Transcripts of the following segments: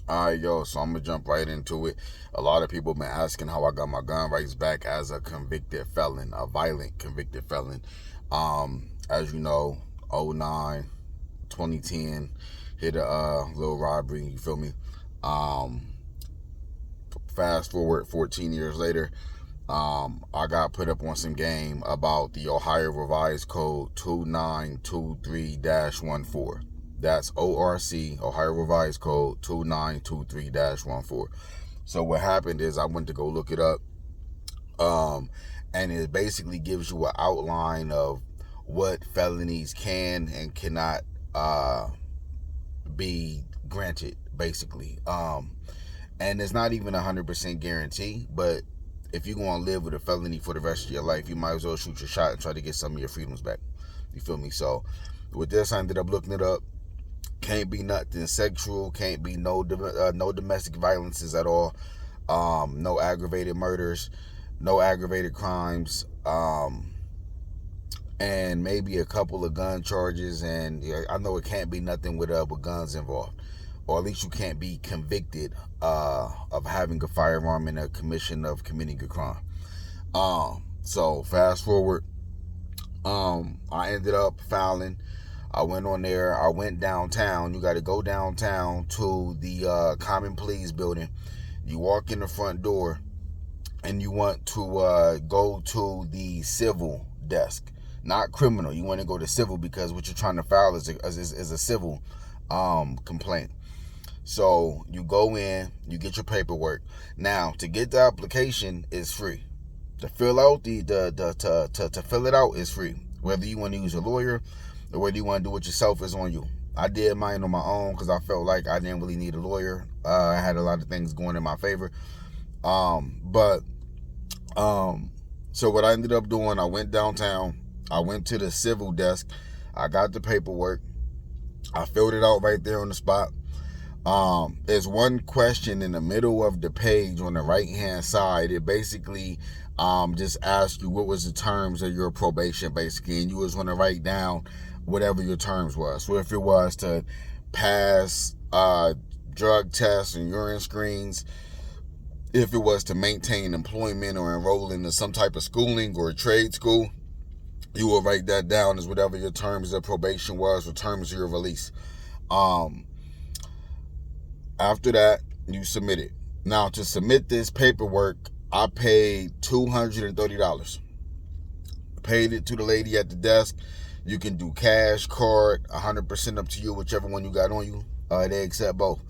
Alright, yo, so I'm gonna jump right into it. A lot of people been asking how I got my gun rights back as a convicted felon, a violent convicted felon. As you know, '09, 2010, hit a little robbery, you feel me? Um, Fast forward 14 years later, I got put up on some game about the Ohio Revised Code 2923-14. That's ORC, Ohio Revised Code 2923-14. So what happened is I went to go look it up, and it basically gives you an outline of what felonies can and cannot be granted, basically. And it's not even 100% guarantee, but if you're going to live with a felony for the rest of your life, you might as well shoot your shot and try to get some of your freedoms back. You feel me? So with this, I ended up looking it up. Can't be nothing sexual. Can't be no domestic violences at all. No aggravated murders. No aggravated crimes. And maybe a couple of gun charges. And I know it can't be nothing with guns involved, or at least you can't be convicted of having a firearm in a commission of committing a crime. So fast forward, I ended up filing. I went on there. I went downtown. You got to go downtown to the Common Pleas building. You walk in the front door, and you want to go to the civil desk, not criminal. You want to go to civil because what you're trying to file is a civil complaint. So you go in, you get your paperwork. Now, to get the application is free. To fill out to fill it out is free. Whether you want to use a lawyer or whether you want to do it yourself is on you. I did mine on my own because I felt like I didn't really need a lawyer. I had a lot of things going in my favor. So what I ended up doing, I went downtown. I went to the civil desk. I got the paperwork. I filled it out right there on the spot. There's one question in the middle of the page on the right hand side. It basically just asks you what was the terms of your probation, basically, and you was going to write down whatever your terms was. So if it was to pass drug tests and urine screens, if it was to maintain employment or enroll into some type of schooling or a trade school, you will write that down as whatever your terms of probation was or terms of your release. After that, you submit it. Now, to submit this paperwork, I paid $230. Paid it to the lady at the desk. You can do cash, card, 100% up to you, whichever one you got on you. They accept both.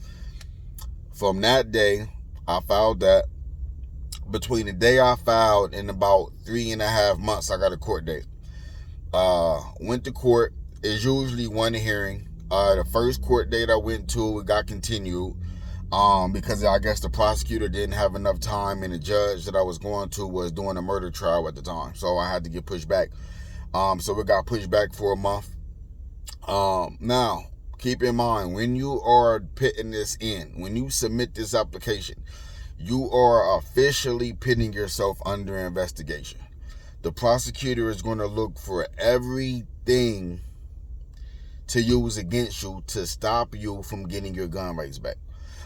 From that day, I filed that. Between the day I filed and about 3.5 months, I got a court date. Went to court. It's usually one hearing. The first court date I went to, it got continued because I guess the prosecutor didn't have enough time, and the judge that I was going to was doing a murder trial at the time, so I had to get pushed back. So it got pushed back for a month. Now, keep in mind, when you are putting this in, when you submit this application, you are officially putting yourself under investigation. The prosecutor is going to look for everything to use against you to stop you from getting your gun rights back.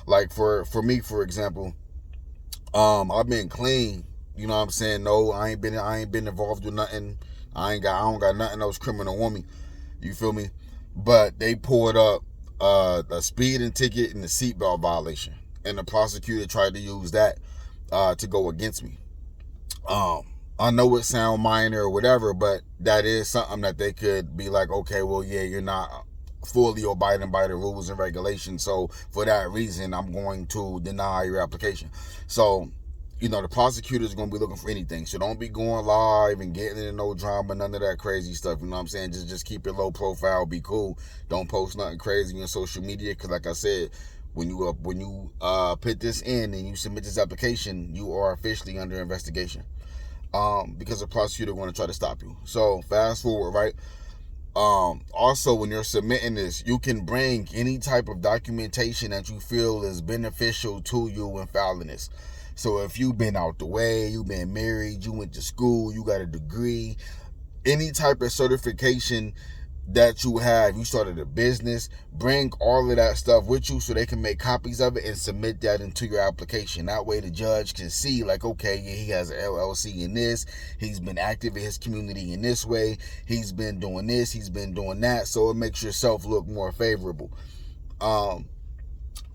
Like for me, for example, I've been clean. You know what I'm saying? No, I ain't been involved with nothing. I don't got nothing else criminal on me. You feel me? But they pulled up a speeding ticket and a seatbelt violation, and the prosecutor tried to use that to go against me. I know it sound minor or whatever, but that is something that they could be like, okay, well, yeah, you're not fully abiding by the rules and regulations, so for that reason, I'm going to deny your application. So, the prosecutor is going to be looking for anything. So don't be going live and getting into no drama, none of that crazy stuff. You know what I'm saying? Just keep it low profile, be cool. Don't post nothing crazy on social media, because like I said, when you put this in and you submit this application, you are officially under investigation. Because the prosecutor going to try to stop you. So fast forward, right? Also, when you're submitting this, you can bring any type of documentation that you feel is beneficial to you when filing this. So if you've been out the way, you've been married, you went to school, you got a degree, any type of certification that you have. You started a business, bring all of that stuff with you so they can make copies of it and submit that into your application. That way the judge can see, like, okay, yeah, he has an LLC in this, he's been active in his community in this way, he's been doing this, he's been doing that, so it makes yourself look more favorable.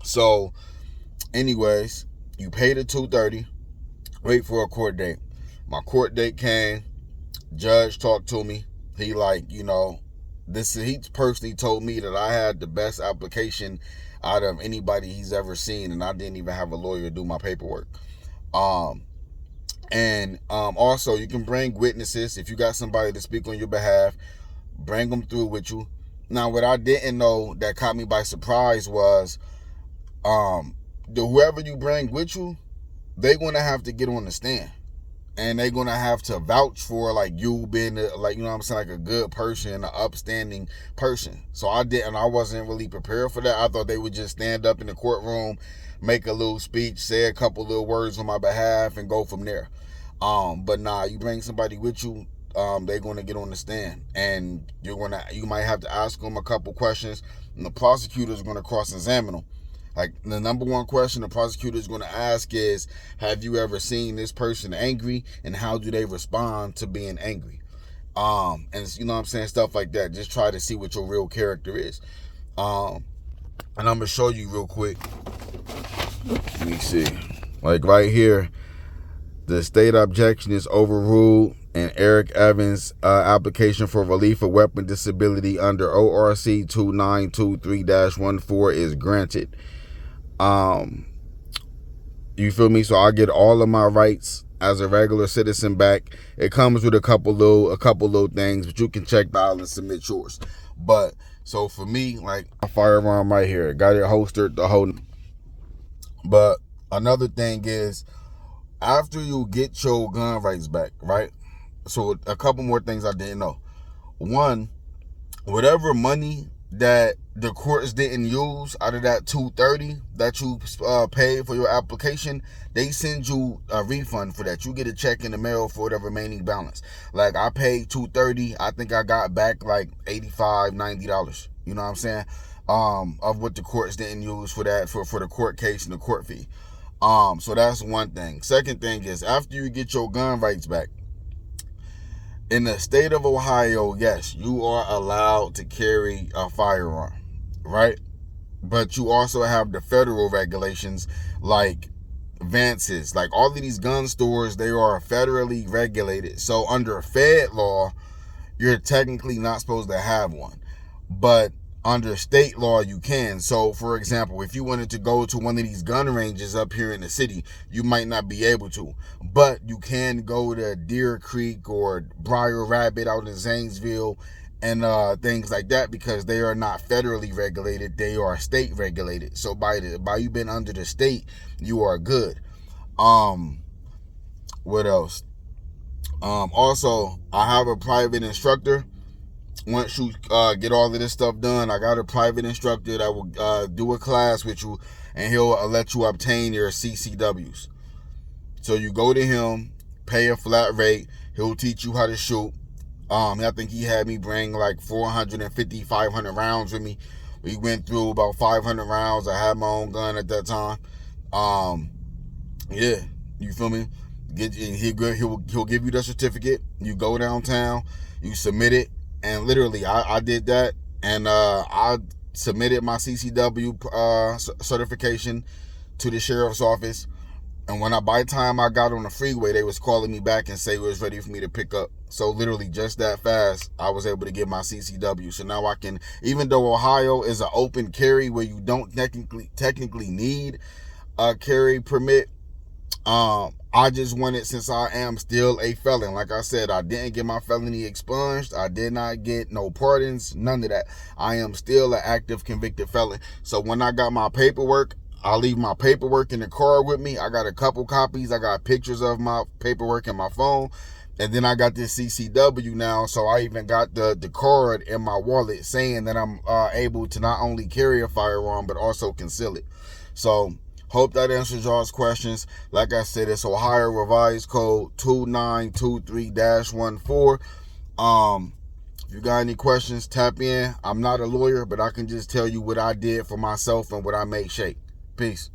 So anyways, you pay the $230, wait for a court date. My court date came, judge talked to me. He like, he personally told me that I had the best application out of anybody he's ever seen, and I didn't even have a lawyer do my paperwork. Also, you can bring witnesses. If you got somebody to speak on your behalf, bring them through with you. Now, what I didn't know that caught me by surprise was whoever you bring with you, they're going to have to get on the stand. And they're going to have to vouch for, like, you being, like, you know what I'm saying, like a good person, an upstanding person. So I wasn't really prepared for that. I thought they would just stand up in the courtroom, make a little speech, say a couple little words on my behalf, and go from there. But nah, you bring somebody with you, they're going to get on the stand. And you might have to ask them a couple questions, and the prosecutor is going to cross-examine them. Like, the number one question the prosecutor is going to ask is, have you ever seen this person angry, and how do they respond to being angry? And you know what I'm saying, stuff like that. Just try to see what your real character is. And I'm going to show you real quick. Let me see. Like right here, the state objection is overruled, and Eric Evans' application for relief of weapon disability under ORC 2923-14 is granted. You feel me? So I get all of my rights as a regular citizen back. It comes with a couple little things, but you can check the aisle and submit yours. But so for me, like, a firearm right here, got it holstered the whole. But another thing is, after you get your gun rights back, right? So a couple more things I didn't know. One, whatever money that the courts didn't use out of that $230 that you paid for your application, they send you a refund for that. You get a check in the mail for the remaining balance. Like, I paid $230, I think I got back like $85, $90. You know what I'm saying? Of what the courts didn't use for that, for the court case and the court fee. So that's one thing. Second thing is, after you get your gun rights back, in the state of Ohio, yes, you are allowed to carry a firearm, right? But you also have the federal regulations, like Vance's, like all of these gun stores, they are federally regulated. So under Fed law, you're technically not supposed to have one. But under state law, you can. So, for example, if you wanted to go to one of these gun ranges up here in the city, you might not be able to. But you can go to Deer Creek or Briar Rabbit out in Zanesville and things like that, because they are not federally regulated. They are state regulated. So by you being under the state, you are good. What else? Also, I have a private instructor. Once you get all of this stuff done, I got a private instructor that will do a class with you, and he'll let you obtain your CCWs. So you go to him, pay a flat rate, he'll teach you how to shoot. I think he had me bring like 450, 500 rounds with me. We went through about 500 rounds. I had my own gun at that time. Yeah, you feel me? He'll give you the certificate. You go downtown, you submit it. And literally, I did that, and I submitted my CCW certification to the sheriff's office. And by the time I got on the freeway, they was calling me back and say it was ready for me to pick up. So literally, just that fast, I was able to get my CCW. So now I can, even though Ohio is an open carry where you don't technically need a carry permit, I just wanted, since I am still a felon, like I said, I didn't get my felony expunged. I did not get no pardons, none of that. I am still an active convicted felon. So when I got my paperwork, I leave my paperwork in the car with me. I got a couple copies. I got pictures of my paperwork in my phone. And then I got this CCW now. So I even got the card in my wallet saying that I'm able to not only carry a firearm, but also conceal it. So hope that answers y'all's questions. Like I said, it's Ohio Revised Code 2923-14. If you got any questions, tap in. I'm not a lawyer, but I can just tell you what I did for myself and what I made shake. Peace.